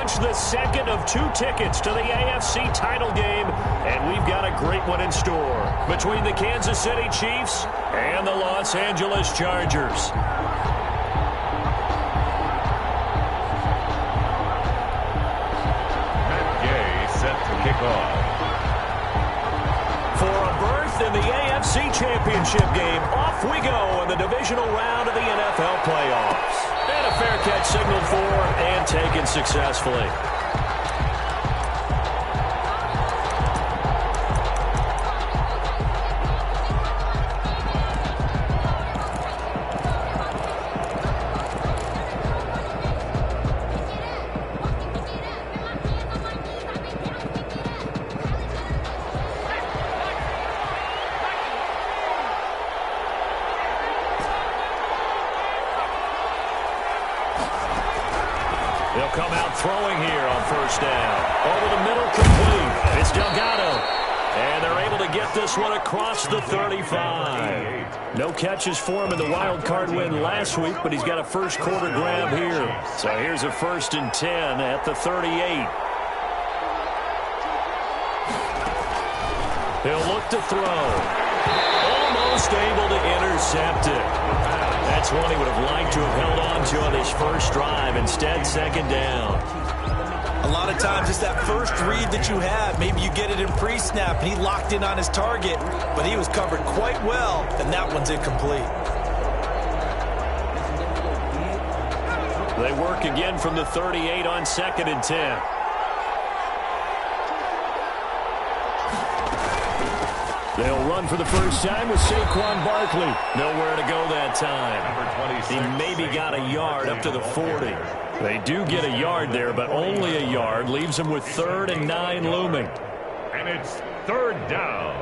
punch the second of 2 tickets to the AFC title game, and we've got a great one in store between the Kansas City Chiefs and the Los Angeles Chargers. Set to kick off. For a berth in the AFC Championship game, off we go in the divisional round of the NFL playoffs. And a fair catch signaled for and taken successfully. They'll come out throwing here on first down. Over the middle, complete. It's Delgado. And they're able to get this one across the 35. No catches for him in the wild card win last week, but he's got a first quarter grab here. So here's a 1st and 10 at the 38. He'll look to throw. Almost able to intercept it. That's one he would have liked to have held on to on his first drive. Instead, second down. A lot of times it's that first read that you have. Maybe you get it in pre-snap, and he locked in on his target, but he was covered quite well, and that one's incomplete. They work again from the 38 on 2nd and 10. They'll run for the first time with Saquon Barkley. Nowhere to go that time. He maybe got a yard up to the 40. They do get a yard there, but only a yard. Leaves them with 3rd and 9 looming. And it's 3rd down.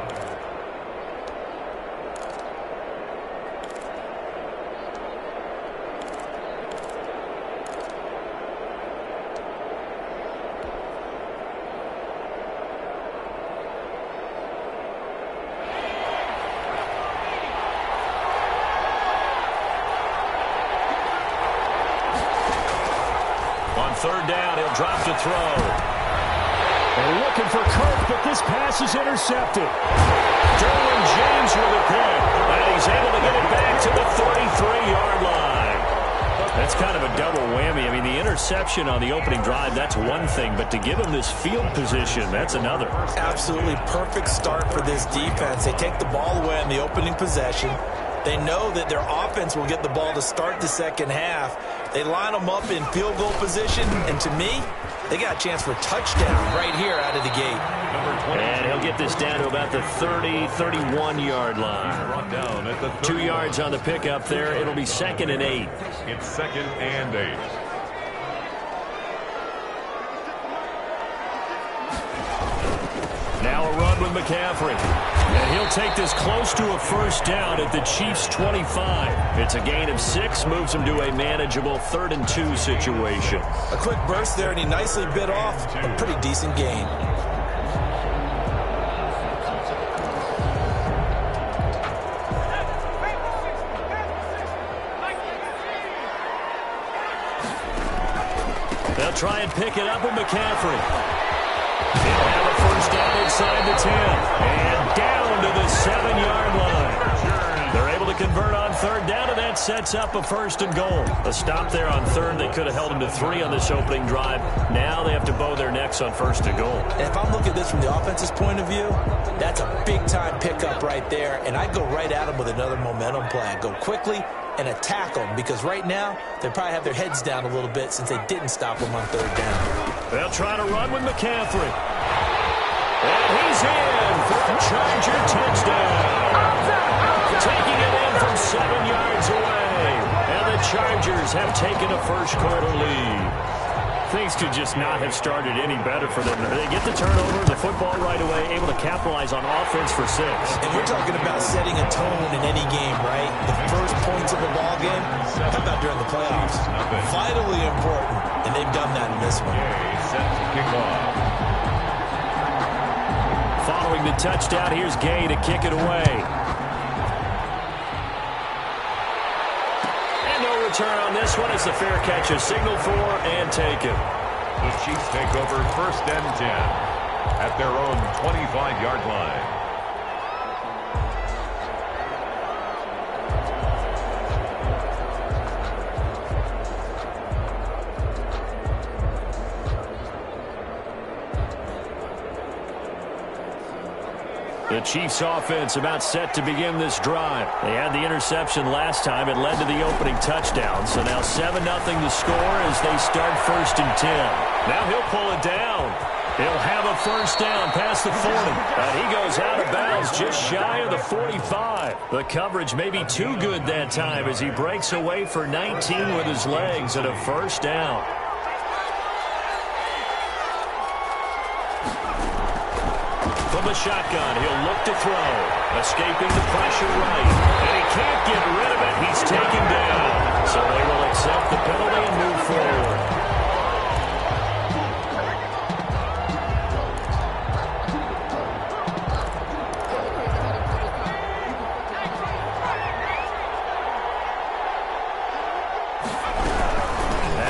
On 3rd down, he'll drop to throw. They're looking for Kirk, but this pass is intercepted. Derwin James with a pick, and he's able to get it back to the 33-yard line. That's kind of a double whammy. I mean, the interception on the opening drive, that's one thing, but to give him this field position, that's another. Absolutely perfect start for this defense. They take the ball away on the opening possession. They know that their offense will get the ball to start the second half. They line them up in field goal position, and to me, they got a chance for a touchdown right here out of the gate. And he'll get this down to about the 30, 31-yard line. 2 yards on the pickup there. It'll be 2nd and 8. It's 2nd and 8. Now a run with McCaffrey. And he'll take this close to a first down at the Chiefs' 25. It's a gain of 6, moves him to a manageable 3rd and 2 situation. A quick burst there, and he nicely bit off a pretty decent gain. They'll try and pick it up with McCaffrey. He'll have a first down inside the 10. And down to the 7-yard line. They're able to convert on 3rd down, and that sets up a 1st and goal. A stop there on 3rd. They could have held him to 3 on this opening drive. Now they have to bow their necks on 1st and goal. And if I'm looking at this from the offense's point of view, that's a big-time pickup right there. And I'd go right at him with another momentum play. I'd go quickly and attack them, because right now they probably have their heads down a little bit since they didn't stop them on 3rd down. They'll try to run with McCaffrey. And he's in for a Charger touchdown. Taking it in from 7 yards away. And the Chargers have taken a first quarter lead. Things could just not have started any better for them. They get the turnover, the football right away, able to capitalize on offense for 6. And we're talking about setting a tone in any game, right? The first points of a ball game, how about during the playoffs? Vitally important, and they've done that in this one. Set to kick off. Following the touchdown, here's Gay to kick it away. And no return on this one. It's the fair catch is signaled for and taken. The Chiefs take over 1st and 10 at their own 25-yard line. The Chiefs offense about set to begin this drive. They had the interception last time. It led to the opening touchdown. So now 7-0 the score as they start 1st and 10. Now he'll pull it down. He'll have a first down past the 40. And he goes out of bounds just shy of the 45. The coverage may be too good that time as he breaks away for 19 with his legs and a first down. From the shotgun, he'll look to throw. Escaping the pressure right. And he can't get rid of it. He's taken down. So they will accept the penalty and move forward.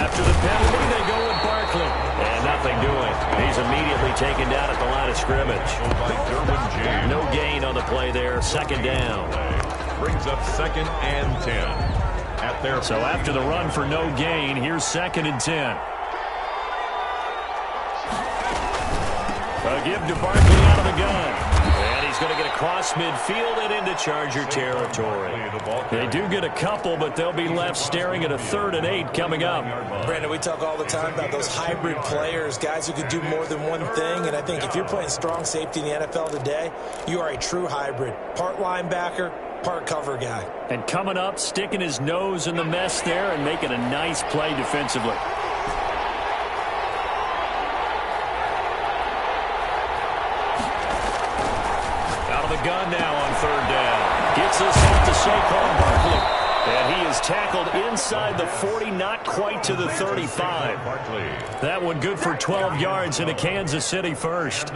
After the penalty, they go with Barkley. And nothing doing. He's immediately taken down at the line of scrimmage. No gain on the play there. 2nd down. Brings up 2nd and 10 at their. So after the run for no gain, here's 2nd and 10. A give to Barkley out of the gun. And he's going to get across midfield and into Charger territory. They do get a couple, but they'll be left staring at a 3rd and 8 coming up. Brandon, we talk all the time about those hybrid players, guys who can do more than one thing. And I think if you're playing strong safety in the NFL today, you are a true hybrid. Part linebacker, part cover guy. And coming up, sticking his nose in the mess there and making a nice play defensively. Gun now on 3rd down. Gets us out to Saquon Barkley. And he is tackled inside the 40, not quite to the 35. That one good for 12 yards into Kansas City first.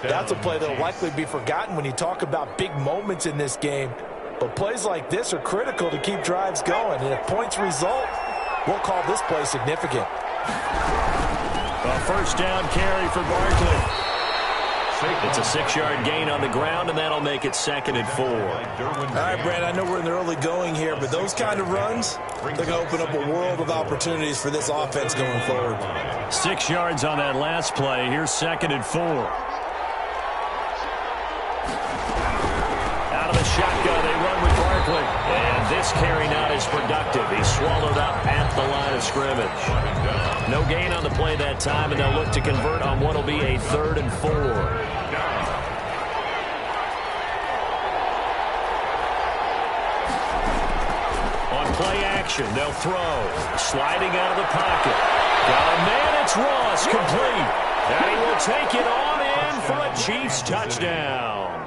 That's a play that will likely be forgotten when you talk about big moments in this game. But plays like this are critical to keep drives going. And if points result, we'll call this play significant. A first down carry for Barkley. It's a 6-yard gain on the ground, and that'll make it 2nd and 4. All right, Brad, I know we're in the early going here, but those kind of runs, they're going to open up a world of opportunities for this offense going forward. 6 yards on that last play. Here's 2nd and 4. Out of the shotgun, they run with Barkley. And this carry not as productive. He's swallowed up at the line of scrimmage. No gain on the play that time, and they'll look to convert on what will be a 3rd and 4. Play action. They'll throw. Sliding out of the pocket. Got a man. It's Ross. Complete. And he will take it on in for a Chiefs touchdown.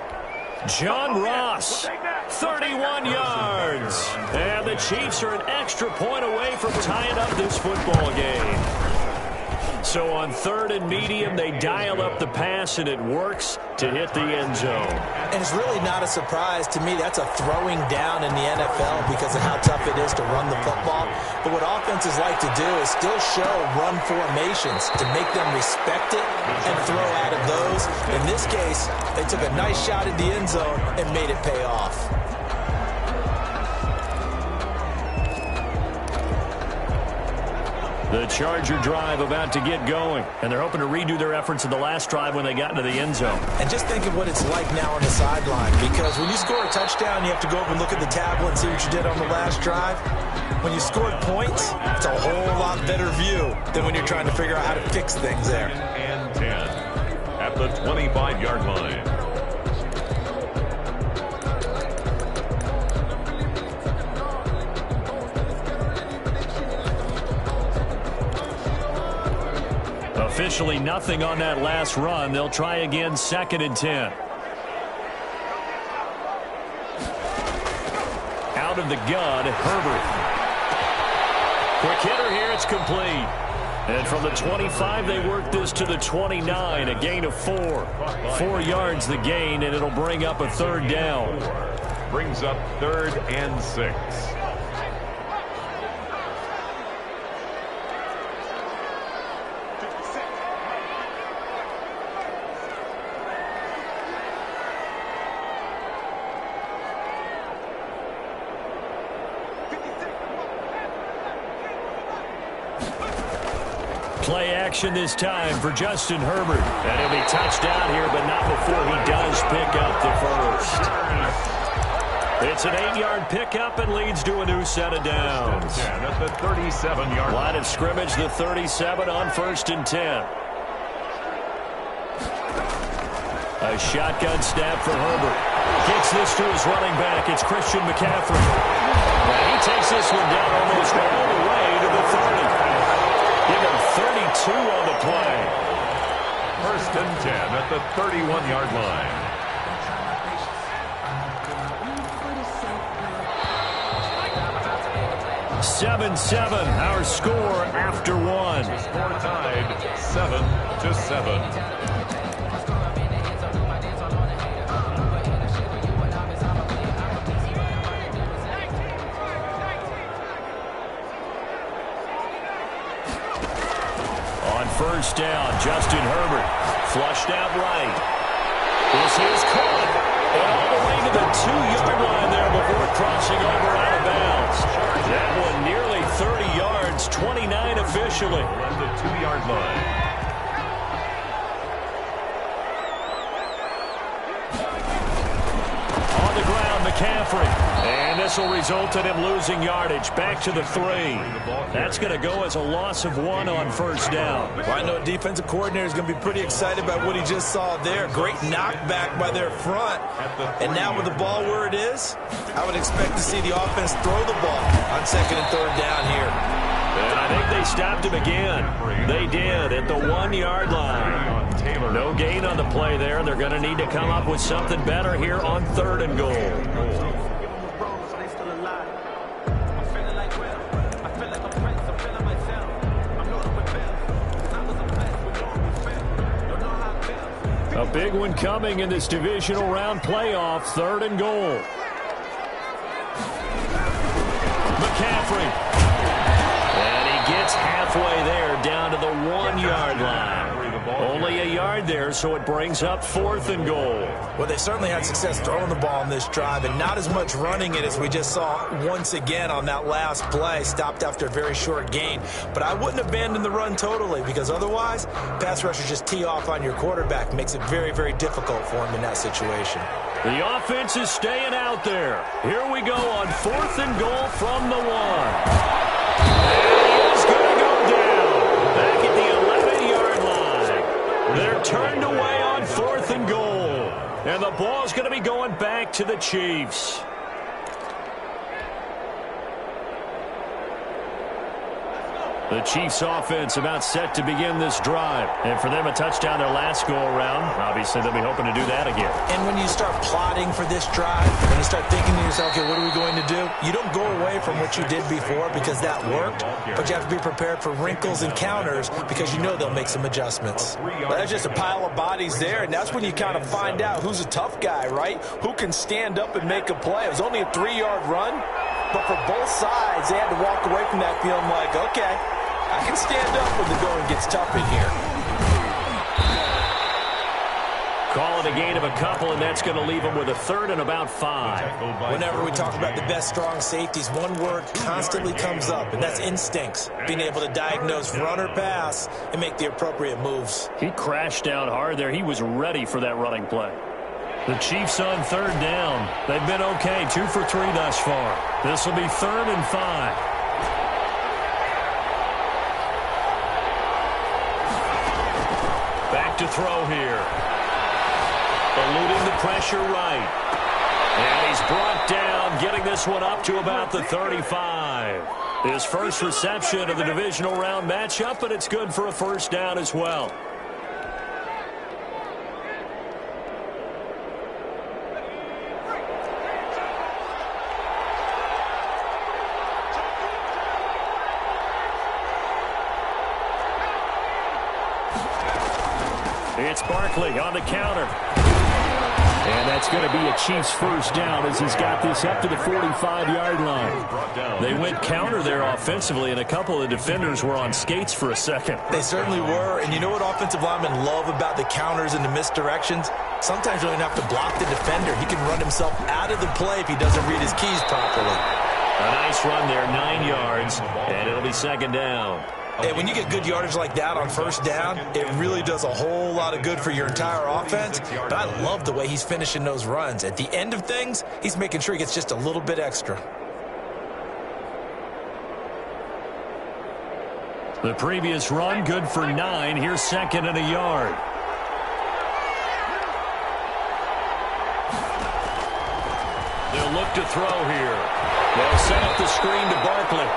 John Ross, 31 yards. And the Chiefs are an extra point away from tying up this football game. So on 3rd and medium, they dial up the pass, and it works to hit the end zone. And it's really not a surprise to me. That's a throwing down in the NFL because of how tough it is to run the football. But what offenses like to do is still show run formations to make them respect it and throw out of those. In this case, they took a nice shot at the end zone and made it pay off. The Charger drive about to get going, and they're hoping to redo their efforts in the last drive when they got into the end zone. And just think of what it's like now on the sideline, because when you score a touchdown, you have to go up and look at the tablet and see what you did on the last drive. When you scored points, it's a whole lot better view than when you're trying to figure out how to fix things there. And 10 at the 25-yard line. Officially nothing on that last run. They'll try again, 2nd and 10. Out of the gun, Herbert. Quick hitter here, it's complete. And from the 25, they work this to the 29, a gain of 4. 4 yards the gain, and it'll bring up a 3rd down. Brings up 3rd and 6. action this time for Justin Herbert. And he'll be touched down here, but not before he does pick up the first. It's an 8-yard pickup and leads to a new set of downs. At the 37-yard line of scrimmage, the 37 on 1st and 10. A shotgun snap for Herbert. Gets this to his running back. It's Christian McCaffrey. And he takes this one down almost all the way to the 30. Give him 32 on the play. 1st and 10 at the 31-yard line. Seven, our score after one. Score tied 7-7. First down, Justin Herbert flushed out right. This is caught. And all the way to the 2-yard line there before crossing over out of bounds. That one nearly 30 yards, 29 officially. On the 2-yard line. On the ground, McCaffrey. And this will result in him losing yardage back to the 3. That's going to go as a loss of 1 on first down. Well, I know defensive coordinator is going to be pretty excited about what he just saw there. Great knockback by their front. And now with the ball where it is, I would expect to see the offense throw the ball on 2nd and 3rd down here. And I think they stopped him again. They did at the 1-yard line. No gain on the play there. They're going to need to come up with something better here on 3rd and goal. A big one coming in this divisional round playoff, 3rd and goal. McCaffrey. And he gets halfway there down to the 1-yard line. Only a yard there, so it brings up 4th and goal. Well, they certainly had success throwing the ball in this drive, and not as much running it as we just saw once again on that last play. Stopped after a very short gain. But I wouldn't abandon the run totally, because otherwise, pass rushers just tee off on your quarterback. Makes it very, very difficult for him in that situation. The offense is staying out there. Here we go on 4th and goal from the 1. And he is going to go down back at the 11-yard line. They're turned away on 4th and goal. And the ball's going to be going back to the Chiefs. The Chiefs offense about set to begin this drive. And for them, a touchdown their last go-around. Obviously, they'll be hoping to do that again. And when you start plotting for this drive, when you start thinking to yourself, okay, what are we going to do? You don't go away from what you did before because that worked, but you have to be prepared for wrinkles and counters because you know they'll make some adjustments. Well, there's just a pile of bodies there, and that's when you kind of find out who's a tough guy, right? Who can stand up and make a play. It was only a 3-yard run, but for both sides, they had to walk away from that feeling like, okay, I can stand up when the going gets tough in here. Call it a gain of a couple, and that's going to leave them with a 3rd and about 5. Whenever we talk about the best strong safeties, one word constantly comes up, and that's instincts. Being able to diagnose run or pass and make the appropriate moves. He crashed down hard there. He was ready for that running play. The Chiefs on 3rd down. They've been okay, 2 for 3 thus far. This will be 3rd and 5. Back to throw here. Eluding the pressure right. And he's brought down, getting this one up to about the 35. His first reception of the divisional round matchup, but it's good for a first down as well. It's Barkley on the counter. And that's going to be a Chiefs first down as he's got this up to the 45-yard line. They went counter there offensively, and a couple of defenders were on skates for a second. They certainly were. And you know what offensive linemen love about the counters and the misdirections? Sometimes you don't even have to block the defender. He can run himself out of the play if he doesn't read his keys properly. A nice run there, 9 yards, and it'll be second down. And when you get good yardage like that on first down, it really does a whole lot of good for your entire offense. But I love the way he's finishing those runs. At the end of things, he's making sure he gets just a little bit extra. The previous run, good for 9. Here's second and a yard. They'll look to throw here. They'll set up the screen to Barkley.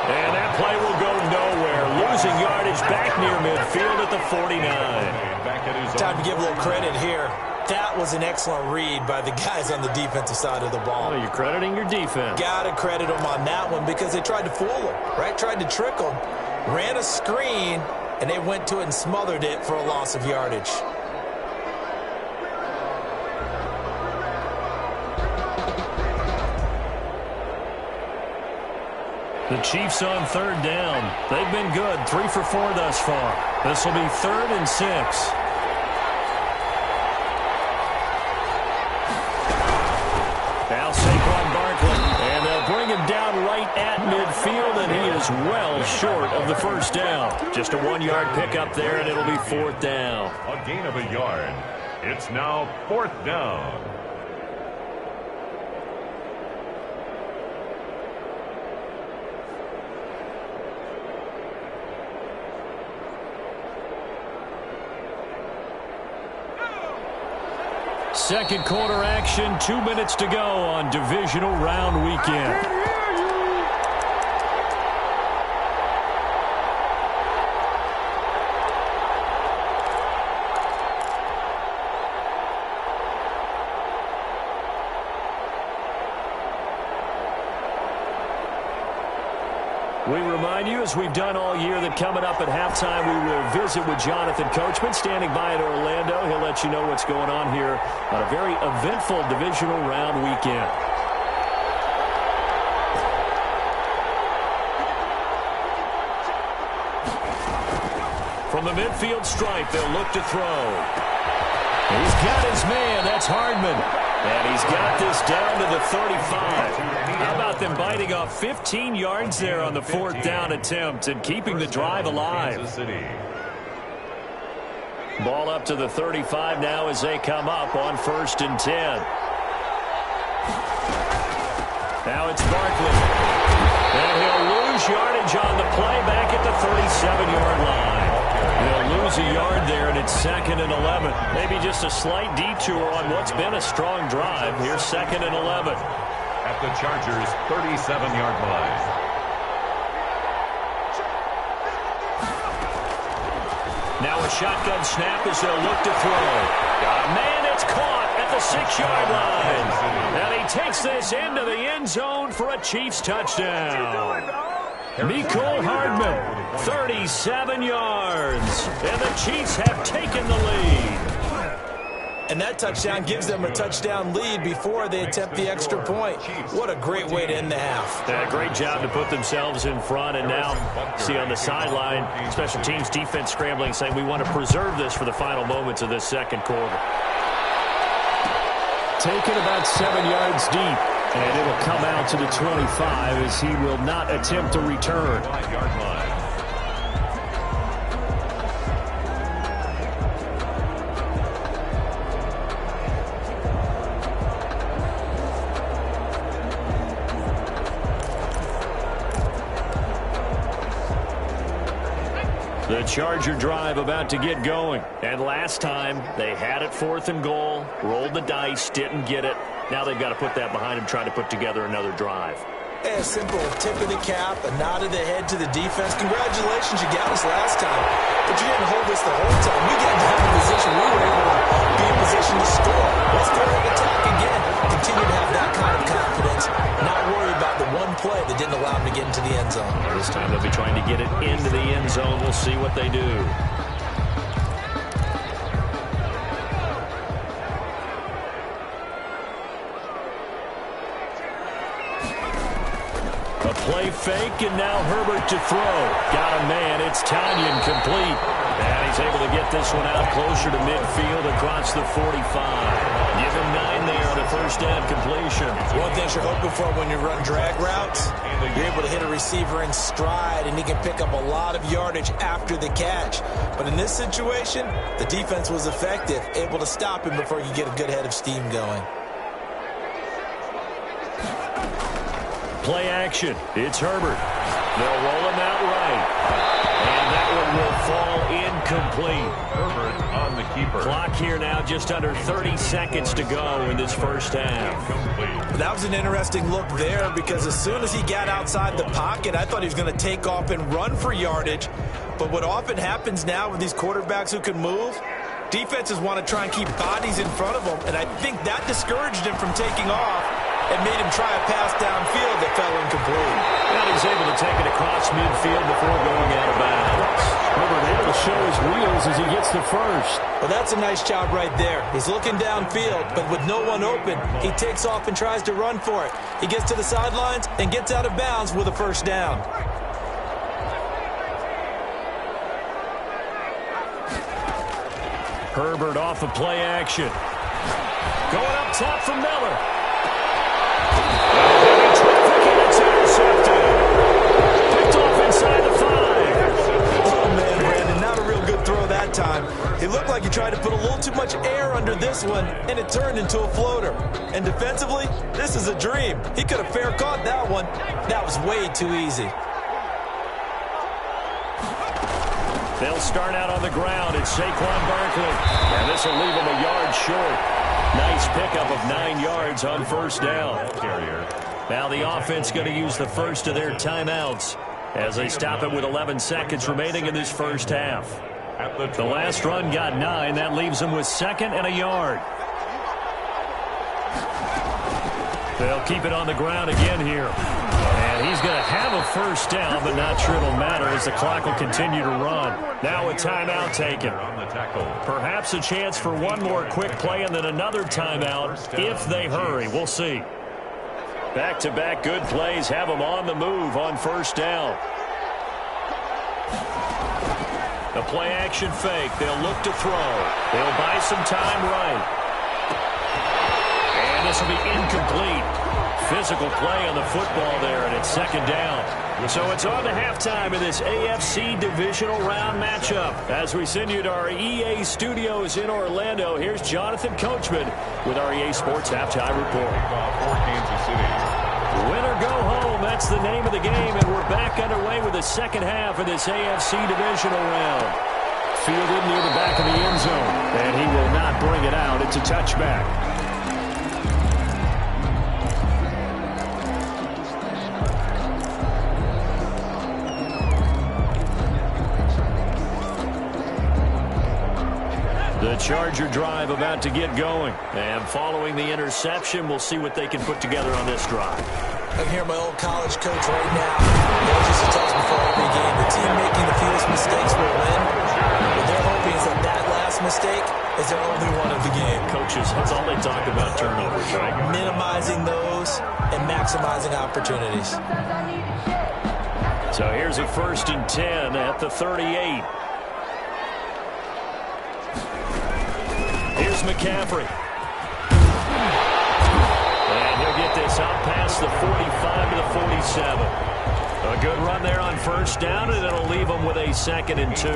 And that play will go nowhere. Losing yardage back near midfield at the 49. Time to give a little credit here. That was an excellent read by the guys on the defensive side of the ball. Well, you're crediting your defense. Got to credit them on that one because they tried to fool him, right? Tried to trick him. Ran a screen, and they went to it and smothered it for a loss of yardage. The Chiefs on third down. They've been good. 3 for 4 thus far. This will be 3rd and 6. Now Saquon Barkley. And they'll bring him down right at midfield, and he is well short of the first down. Just a 1-yard pickup there, and it'll be 4th down. A gain of a yard. It's now 4th down. Second quarter action, 2 minutes to go on divisional round weekend. We remind you, as we've done all year, that coming up at halftime, we will visit with Jonathan Coachman, standing by in Orlando. He'll let you know what's going on here on a very eventful divisional round weekend. From the midfield stripe, they'll look to throw. He's got his man. That's Hardman. And he's got this down to the 35. How about them biting off 15 yards there on the 4th down attempt and keeping the drive alive? Ball up to the 35 now as they come up on 1st and 10. Now it's Barkley. And he'll lose yardage on the play back at the 37-yard line. They'll lose a yard there, and it's 2nd and 11. Maybe just a slight detour on what's been a strong drive. Here's 2nd and 11. At the Chargers' 37-yard line. Now a shotgun snap as they'll look to throw. Man, it's caught at the 6-yard line. And he takes this into the end zone for a Chiefs touchdown. Mecole Hardman, 37 yards. And the Chiefs have taken the lead. And that touchdown gives them a touchdown lead before they attempt the extra point. What a great way to end the half. Yeah, great job to put themselves in front. And now, see on the sideline, special teams defense scrambling, saying we want to preserve this for the final moments of this second quarter. Taken about 7 yards deep. And it'll come out to the 25 as he will not attempt to return. 5-yard line. The Charger drive about to get going. And last time, they had it 4th and goal, rolled the dice, didn't get it. Now they've got to put that behind them, try to put together another drive. A simple tip of the cap, a nod of the head to the defense. Congratulations, you got us last time. But you didn't hold us the whole time. We got down in position. We were able to be in position to score. Let's go and attack again. Continue to have that kind of confidence. Not worry about the one play that didn't allow them to get into the end zone. This time they'll be trying to get it into the end zone. We'll see what they do. A play fake, and now Herbert to throw. Got a man. It's Tanyan complete. And he's able to get this one out closer to midfield across the 45. Give him 9 there on a first down completion. One thing you're hoping for when you run drag routes, you're able to hit a receiver in stride, and he can pick up a lot of yardage after the catch. But in this situation, the defense was effective, able to stop him before you get a good head of steam going. Play action. It's Herbert. They'll roll him out right. And that one will fall incomplete. Herbert on the keeper. Clock here now, just under 30 seconds to go in this first half. That was an interesting look there, because as soon as he got outside the pocket, I thought he was going to take off and run for yardage. But what often happens now with these quarterbacks who can move, defenses want to try and keep bodies in front of them, and I think that discouraged him from taking off and made him try a pass downfield that fell incomplete. And he's able to take it across midfield before going out of bounds. Herbert able to show his wheels as he gets the first. Well, that's a nice job right there. He's looking downfield, but with no one open, he takes off and tries to run for it. He gets to the sidelines and gets out of bounds with a first down. Herbert off of play action. Going up top for Miller. It's intercepted. Picked off inside the 5. Oh, man, Brandon, not a real good throw that time. It looked like he tried to put a little too much air under this one, and it turned into a floater. And defensively, this is a dream. He could have fair caught that one. That was way too easy. They'll start out on the ground. It's Saquon Barkley. And this will leave him a yard short. Nice pickup of 9 yards on first down. Now the offense going to use the first of their timeouts as they stop it with 11 seconds remaining in this first half. The last run got 9. That leaves them with 2nd and a yard. They'll keep it on the ground again here. And he's going to have a first down, but not sure it'll matter as the clock will continue to run. Now a timeout taken. Perhaps a chance for one more quick play and then another timeout if they hurry. We'll see. Back-to-back good plays have them on the move on first down. The play-action fake. They'll look to throw. They'll buy some time right. And this will be incomplete. Physical play on the football there, and it's 2nd down. So it's on to halftime in this AFC divisional round matchup. As we send you to our EA studios in Orlando, here's Jonathan Coachman with our EA Sports Halftime Report. Win or go home, that's the name of the game, and we're back underway with the second half of this AFC divisional round. Fielded near the back of the end zone, and he will not bring it out. It's a touchback. The Charger drive about to get going. And following the interception, we'll see what they can put together on this drive. I can hear my old college coach right now. He always used to tell us before every game, the team making the fewest mistakes will win. What they're hoping is that that last mistake is their only one of the game. Coaches, that's all they talk about, turnovers, right? Minimizing those and maximizing opportunities. So here's a 1st and 10 at the 38. Here's McCaffrey. And he'll get this out past the 45 to the 47. A good run there on first down, and it'll leave them with a 2nd and 2.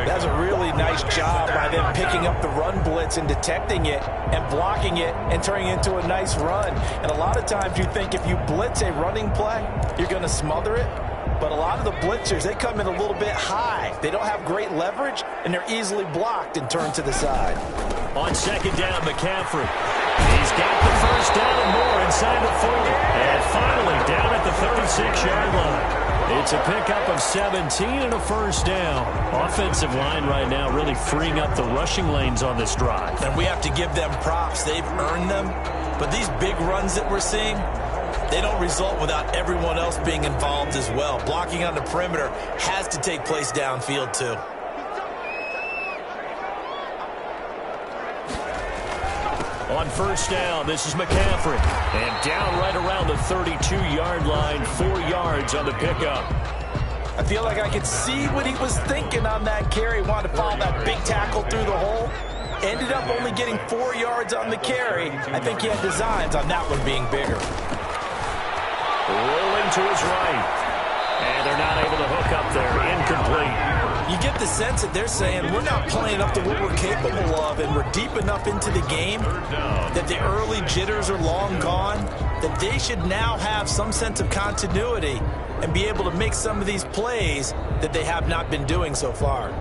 That's a really nice job by them picking up the run blitz and detecting it and blocking it and turning it into a nice run. And a lot of times you think if you blitz a running play, you're going to smother it. But a lot of the blitzers, they come in a little bit high. They don't have great leverage, and they're easily blocked and turned to the side. On 2nd down, McCaffrey. He's got the first down and more inside the 40. And finally down at the 36-yard line. It's a pickup of 17 and a first down. Offensive line right now really freeing up the rushing lanes on this drive. And we have to give them props. They've earned them. But these big runs that we're seeing, they don't result without everyone else being involved as well. Blocking on the perimeter has to take place downfield too. On first down, this is McCaffrey. And down right around the 32-yard line, 4 yards on the pickup. I feel like I could see what he was thinking on that carry. Wanted to follow that big tackle through the hole. Ended up only getting 4 yards on the carry. I think he had designs on that one being bigger. Rolling to his right. And they're not able to hook up there. Incomplete. You get the sense that they're saying we're not playing up to what we're capable of, and we're deep enough into the game that the early jitters are long gone, that they should now have some sense of continuity and be able to make some of these plays that they have not been doing so far.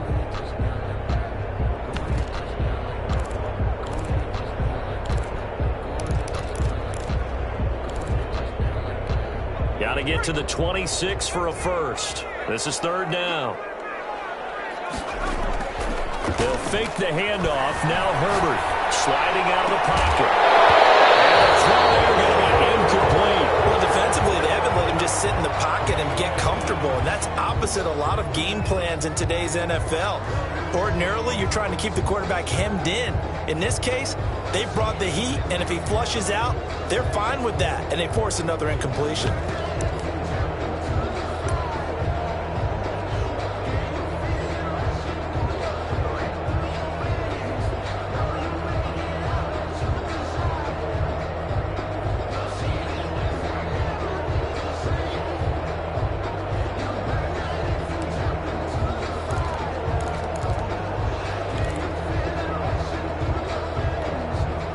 Got to get to the 26 for a first. This is third down. They'll fake the handoff. Now Herbert sliding out of the pocket. And the throw there going to be incomplete. Well, defensively, they haven't let him just sit in the pocket and get comfortable, and that's opposite a lot of game plans in today's NFL. Ordinarily, you're trying to keep the quarterback hemmed in. In this case, they brought the heat, and if he flushes out, they're fine with that, and they force another incompletion.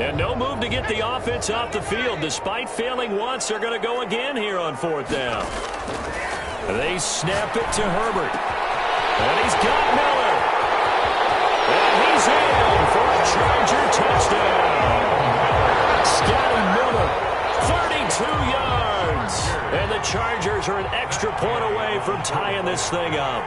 And no move to get the offense off the field. Despite failing once, they're going to go again here on fourth down. They snap it to Herbert. And he's got Miller. And he's in for a Charger touchdown. Scotty Miller, 32 yards. And the Chargers are an extra point away from tying this thing up.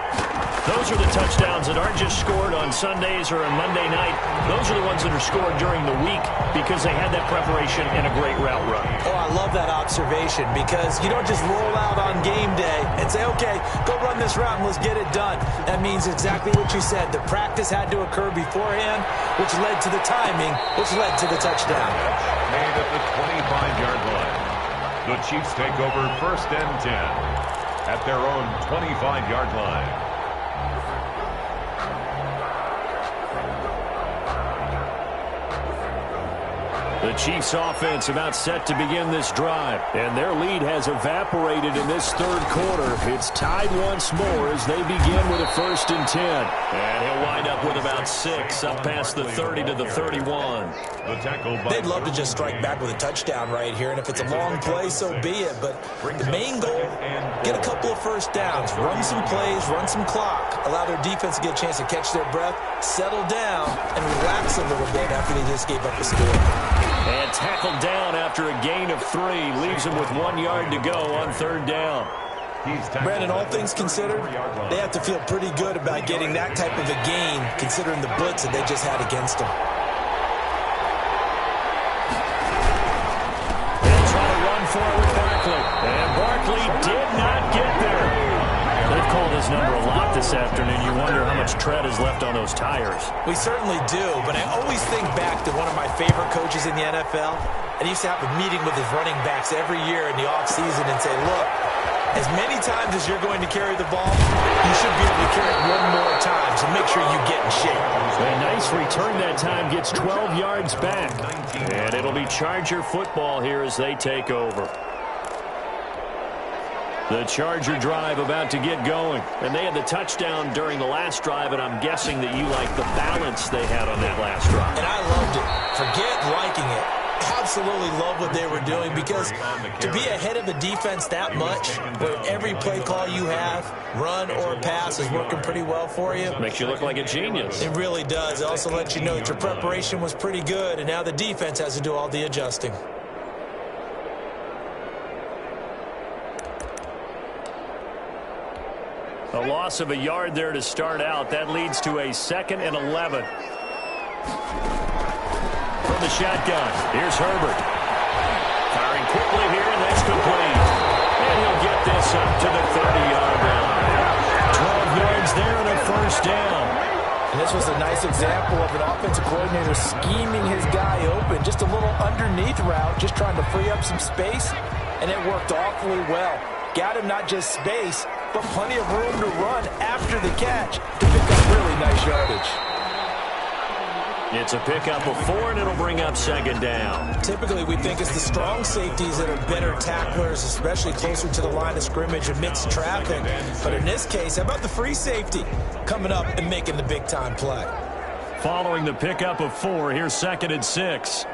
Those are the touchdowns that aren't just scored on Sundays or on Monday night. Those are the ones that are scored during the week because they had that preparation and a great route run. Oh, I love that observation because you don't just roll out on game day and say, okay, go run this route and let's get it done. That means exactly what you said. The practice had to occur beforehand, which led to the timing, which led to the touchdown. Made at the 25-yard line. The Chiefs take over first and 10 at their own 25-yard line. The Chiefs offense about set to begin this drive, and their lead has evaporated in this third quarter. It's tied once more as they begin with a first and 10. And he'll wind up with about 6 up past the 30 to the 31. They'd love to just strike back with a touchdown right here, and if it's a long play, so be it. But the main goal, get a couple of first downs, run some plays, run some clock, allow their defense to get a chance to catch their breath, settle down, and relax a little bit after they just gave up a score. And tackled down after a gain of 3. Leaves him with 1 yard to go on third down. Brandon, all things considered, they have to feel pretty good about getting that type of a gain considering the blitz that they just had against them. They'll try to run for it with Barkley. And Barkley did not get there. They've called his number a lot this afternoon. You wonder how much tread is left on those tires. We certainly do, but I always think back to one of my favorite coaches in the NFL. And he used to have a meeting with his running backs every year in the offseason and say, look, as many times as you're going to carry the ball, you should be able to carry it one more time, so make sure you get in shape. A nice return that time, gets 12 yards back. And it'll be Charger football here as they take over. The Charger drive about to get going. And they had the touchdown during the last drive, and I'm guessing that you like the balance they had on that last drive. And I loved it. Forget liking it. Absolutely love what they were doing because to be ahead of a defense that much, where every play call you have, run or pass, is working pretty well for you. Makes you look like a genius. It really does. It also lets you know that your preparation was pretty good, and now the defense has to do all the adjusting. A loss of a yard there to start out. That leads to a 2nd and 11. From the shotgun, here's Herbert. Firing quickly here, and that's complete. And he'll get this up to the 30-yard line. 12 yards there and a first down. And this was a nice example of an offensive coordinator scheming his guy open. Just a little underneath route, just trying to free up some space, and it worked awfully well. Got him not just space, but plenty of room to run after the catch to pick up really nice yardage. It's a pickup of 4, and it'll bring up second down. Typically, we think it's the strong safeties that are better tacklers, especially closer to the line of scrimmage amidst traffic. But in this case, how about the free safety coming up and making the big-time play? Following the pickup of 4, here's 2nd and 6.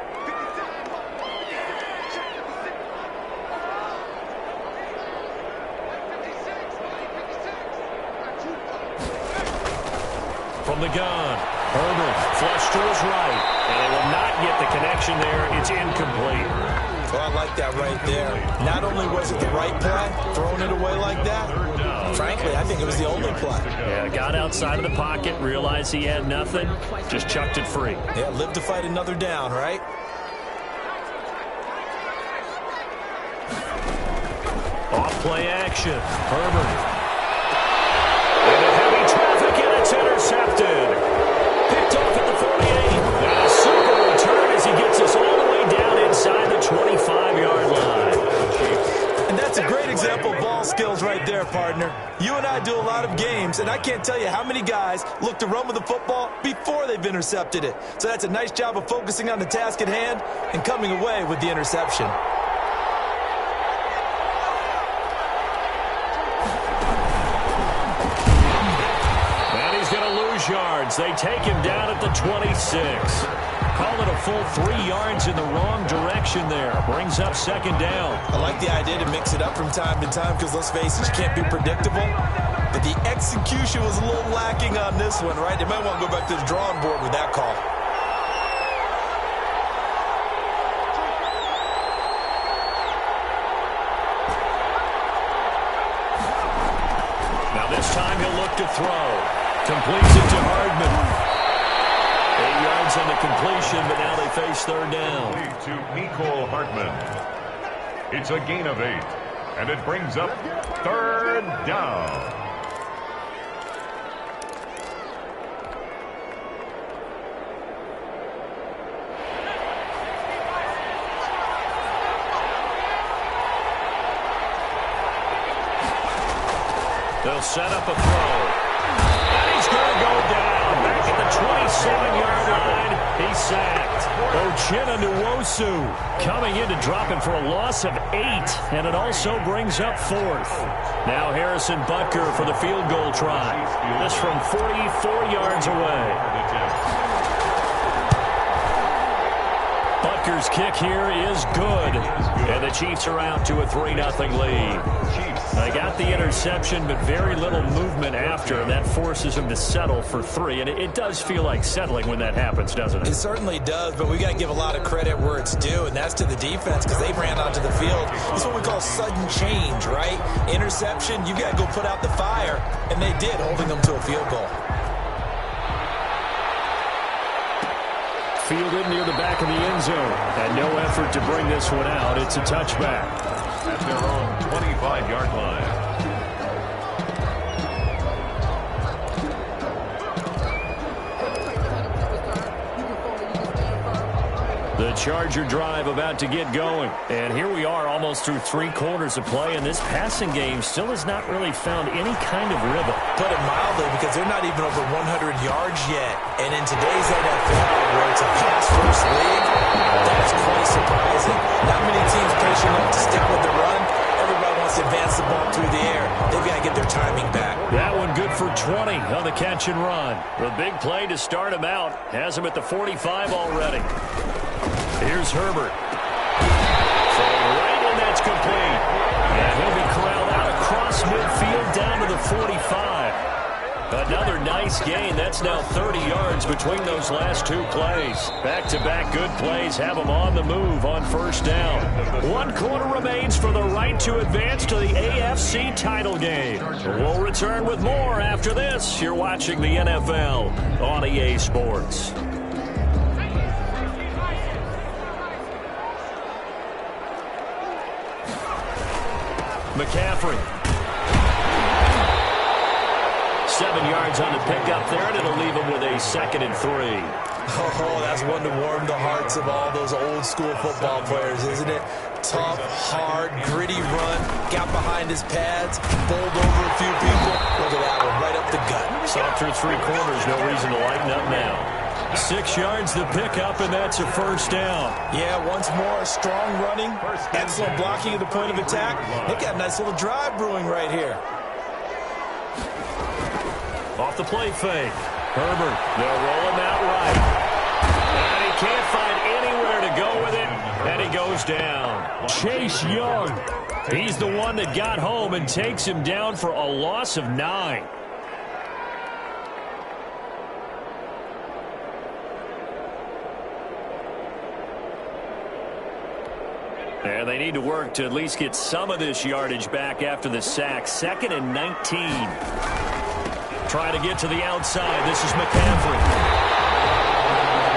From the gun, Herbert flush to his right, and they will not get the connection there. It's incomplete. Well, I like that right there. Not only was it the right play, throwing it away like that, frankly, I think it was the only play. Yeah, got outside of the pocket, realized he had nothing, just chucked it free. Yeah, live to fight another down, right? Off play action, Herbert. Into heavy traffic, and it's intercepted. Picked off at the 48. And a super return as he gets us all the way down inside the 25-yard line. And that's a great example of ball skills right there, partner. You and I do a lot of games, and I can't tell you how many guys look to run with the football before they've intercepted it. So that's a nice job of focusing on the task at hand and coming away with the interception. Yards. They take him down at the 26. Call it a full 3 yards in the wrong direction there. Brings up second down. I like the idea to mix it up from time to time because, let's face it, you can't be predictable. But the execution was a little lacking on this one, right? They might want to go back to the drawing board with that call. Now this time he'll look to throw. Completes it to Hardman. 8 yards on the completion, but now they face third down. To Mecole Hardman. It's a gain of 8, and it brings up third down. They'll set up a throw. He's going to go down back at the 27-yard line. He's sacked. Uchenna Nwosu coming in to drop him for a loss of 8, and it also brings up 4th. Now Harrison Butker for the field goal try. This from 44 yards away. Butker's kick here is good, and the Chiefs are out to a 3-0 lead. They got the interception, but very little movement after, and that forces them to settle for 3. And it does feel like settling when that happens, doesn't it? It certainly does, but we got to give a lot of credit where it's due, and that's to the defense because they ran onto the field. It's what we call sudden change, right? Interception, you got to go put out the fire, and they did, holding them to a field goal. Fielded near the back of the end zone, and no effort to bring this one out. It's a touchback. At their own 25-yard line. The Charger drive about to get going. And here we are almost through 3 quarters of play, and this passing game still has not really found any kind of rhythm. Put it mildly, because they're not even over 100 yards yet. And in today's NFL, where it's a pass-first league, that is quite surprising. Not many teams patient enough to stick with the run. Everybody wants to advance the ball through the air. They've got to get their timing back. That one good for 20 on the catch and run. The big play to start him out. Has him at the 45 already. Here's Herbert. Throwing right, and that's complete. And he'll be corralled out across midfield down to the 45. Another nice gain. That's now 30 yards between those last 2 plays. Back-to-back good plays have them on the move on first down. 1 quarter remains for the right to advance to the AFC title game. We'll return with more after this. You're watching the NFL on EA Sports. McCaffrey. 7 yards on the pickup there, and it'll leave him with a 2nd and 3. Oh, that's one to warm the hearts of all those old-school football players, isn't it? Tough, hard, gritty run, got behind his pads, bowled over a few people. Look at that one, right up the gut. Saw through 3 quarters, no reason to lighten up now. 6 yards the pickup, and that's a first down. Yeah, once more, strong running, excellent blocking at the point of attack. They got a nice little drive brewing right here. Off the play fake. Herbert, they'll roll him out right. And he can't find anywhere to go with it, and he goes down. Chase Young, he's the one that got home and takes him down for a loss of 9. And they need to work to at least get some of this yardage back after the sack. 2nd and 19. Trying to get to the outside. This is McCaffrey.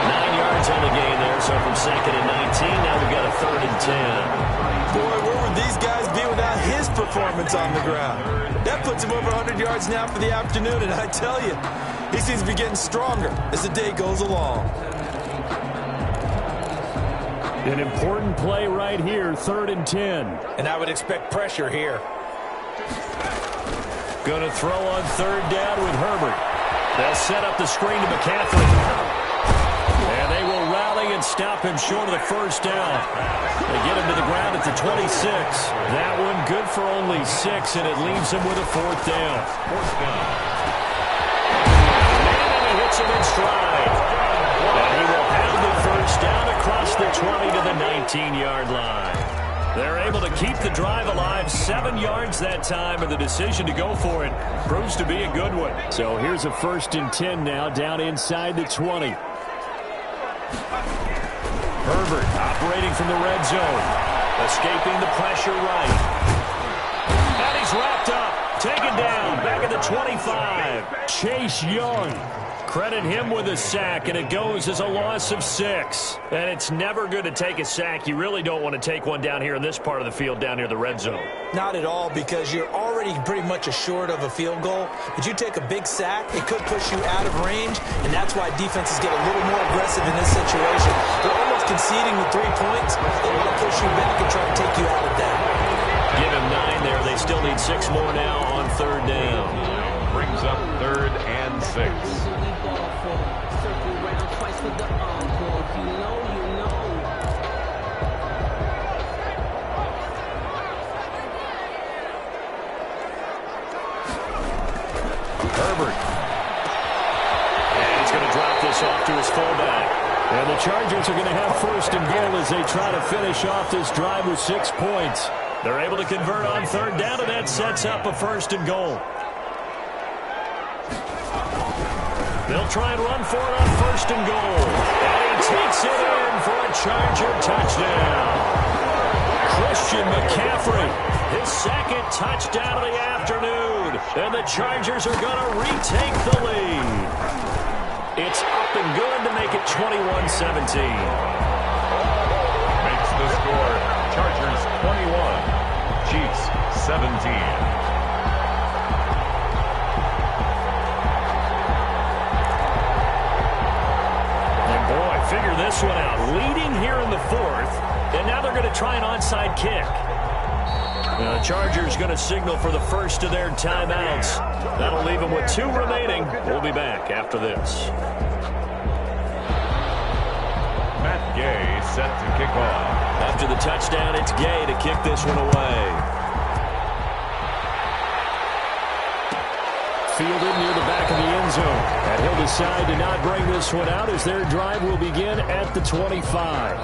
9 yards on the gain there. So from 2nd and 19, now we've got a 3rd and 10. Boy, where would these guys be without his performance on the ground? That puts him over 100 yards now for the afternoon, and I tell you, he seems to be getting stronger as the day goes along. An important play right here, 3rd and 10. And I would expect pressure here. Going to throw on 3rd down with Herbert. They'll set up the screen to McCaffrey. And they will rally and stop him short of the first down. They get him to the ground at the 26. That one good for only 6, and it leaves him with a 4th down. And he hits him in stride. And he will have the first down across the 20 to the 19-yard line. They're able to keep the drive alive, 7 yards that time, and the decision to go for it proves to be a good one. So here's a 1st and 10 now, down inside the 20. Herbert operating from the red zone, escaping the pressure right. And he's wrapped up, taken down, back at the 25. Chase Young. Credit him with a sack, and it goes as a loss of 6. And it's never good to take a sack. You really don't want to take one down here in this part of the field, down near the red zone. Not at all, because you're already pretty much assured of a field goal. But you take a big sack, it could push you out of range, and that's why defenses get a little more aggressive in this situation. They're almost conceding the 3 points. They want to push you back and try to take you out of that. Give him 9 there. They still need 6 more now on 3rd down. Brings up 3rd and 6. Herbert. And he's going to drop this off to his fullback. And the Chargers are going to have 1st and goal as they try to finish off this drive with 6 points. They're able to convert on 3rd down, and that sets up a 1st and goal. They'll try and run for it on 1st and goal. And he takes it in for a Charger touchdown. Christian McCaffrey, his 2nd touchdown of the afternoon. And the Chargers are going to retake the lead. It's up and good to make it 21-17. Makes the score Chargers 21, Chiefs 17. Figure this one out. Leading here in the 4th, and now they're going to try an onside kick. The Chargers going to signal for the first of their timeouts. That'll leave them with 2 remaining. We'll be back after this. Matt Gay set to kick off. After the touchdown, it's Gay to kick this one away. Fielded near the back of the end zone. And he'll decide to not bring this one out as their drive will begin at the 25.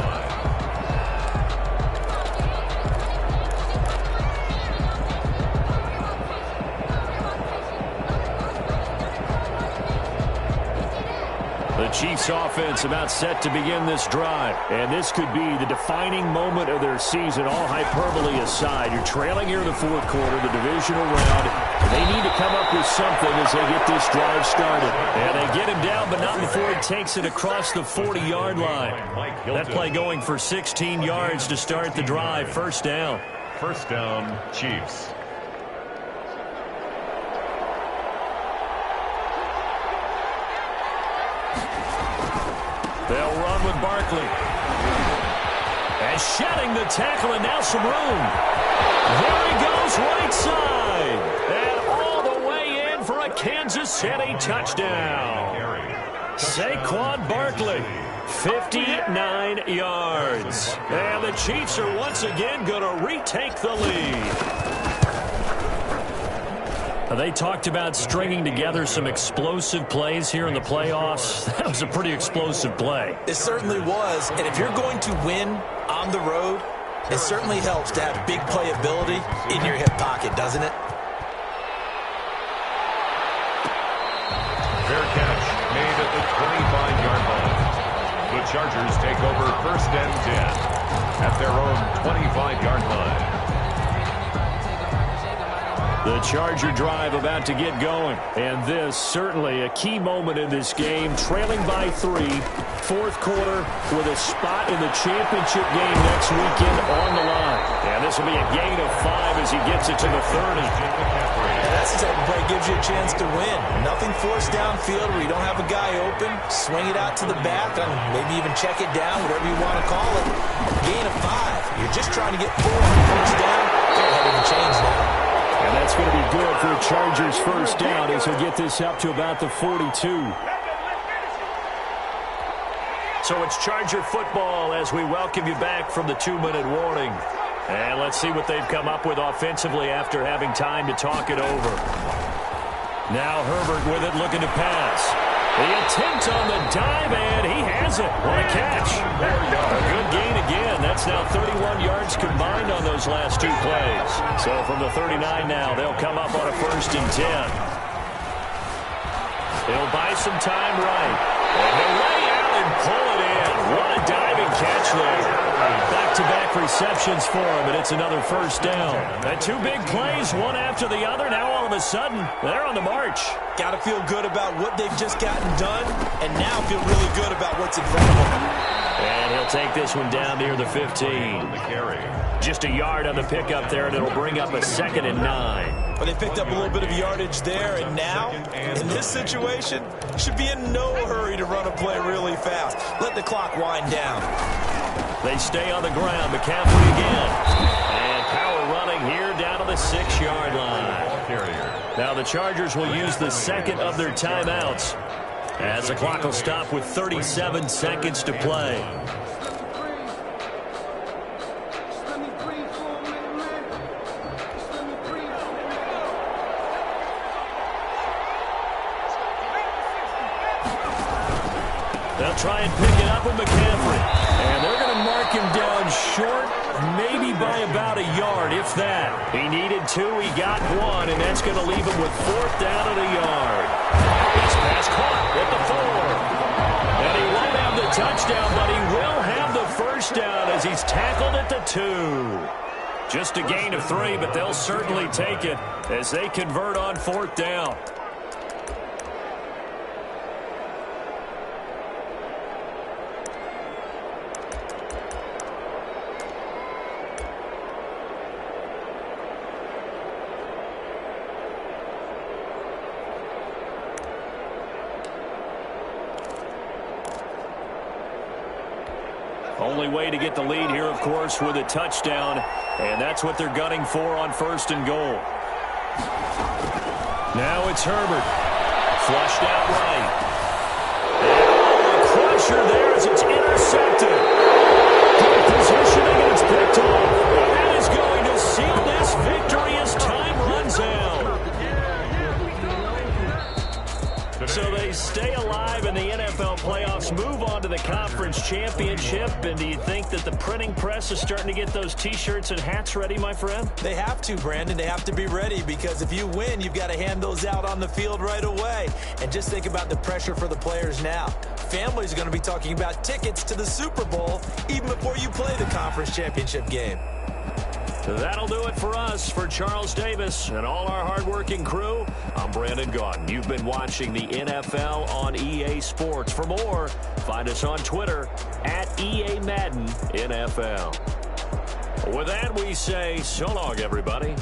The Chiefs offense about set to begin this drive. And this could be the defining moment of their season, all hyperbole aside. You're trailing here in the 4th quarter, the divisional round. They need to come up with something as they get this drive started. And they get him down, but not before he takes it across the 40-yard line. That play going for 16 yards to start the drive. 1st down. 1st down, Chiefs. They'll run with Barkley. And shedding the tackle, and now some room. There he goes, right side. And all the way in for a Kansas City touchdown. Saquon Barkley, 59 yards. And the Chiefs are once again going to retake the lead. They talked about stringing together some explosive plays here in the playoffs. That was a pretty explosive play. It certainly was. And if you're going to win on the road, it certainly helps to have big playability in your hip pocket, doesn't it? Fair catch made at the 25-yard line. The Chargers take over 1st and 10 at their own 25-yard line. The Charger drive about to get going. And this certainly a key moment in this game. Trailing by 3, 4th quarter with a spot in the championship game next weekend on the line. And this will be a gain of 5 as he gets it to the 30. And that's the type of play that gives you a chance to win. Nothing forced downfield where you don't have a guy open. Swing it out to the back and maybe even check it down, whatever you want to call it. Gain of 5. You're just trying to get 4 on the first down. They're headed to change now. And that's going to be good for the Chargers' first down as he'll get this up to about the 42. So it's Charger football as we welcome you back from the 2-minute warning. And let's see what they've come up with offensively after having time to talk it over. Now Herbert with it, looking to pass. The attempt on the dive, and he has it. What a catch. A good gain again. That's now 31 yards combined on those last 2 plays. So from the 39 now, they'll come up on a 1st and 10. They'll buy some time right. And they'll lay out and pull it in. What a diving catch there. Back-to-back receptions for him, and it's another 1st down. And 2 big plays, one after the other. Now all of a sudden, they're on the march. Got to feel good about what they've just gotten done, and now feel really good about what's in front of them. And he'll take this one down near the 15. The carry. Just a yard on the pickup there, and it'll bring up a 2nd and 9. But they picked up a little bit of yardage there, and now, in this situation, should be in no hurry to run a play really fast. Let the clock wind down. They stay on the ground. McCaffrey again. And power running here down to the 6-yard line. Now the Chargers will use the 2nd of their timeouts as the clock will stop with 37 seconds to play. They'll try and pick it up with McCaffrey. And they're going to mark him down short, maybe by about a yard, if that. He needed 2, he got 1, and that's going to leave him with 4th down at a yard. This pass caught at the 4. And he won't have the touchdown, but he will have the 1st down as he's tackled at the 2. Just a gain of 3, but they'll certainly take it as they convert on 4th down. Only way to get the lead here, of course, with a touchdown, and that's what they're gunning for on 1st and goal. Now it's Herbert. Flushed out right. And a crusher there as it's intercepted. Good positioning, and it's picked off. And that is going to seal this victory as time runs out. So they stay alive in the NFL playoffs, move on to the conference championship. And do you think that the printing press is starting to get those T-shirts and hats ready, my friend? They have to, Brandon. They have to be ready because if you win, you've got to hand those out on the field right away. And just think about the pressure for the players now. Families are going to be talking about tickets to the Super Bowl even before you play the conference championship game. That'll do it for us. For Charles Davis and all our hardworking crew, I'm Brandon Gaudin. You've been watching the NFL on EA Sports. For more, find us on Twitter at EA Madden NFL. With that, we say so long, everybody.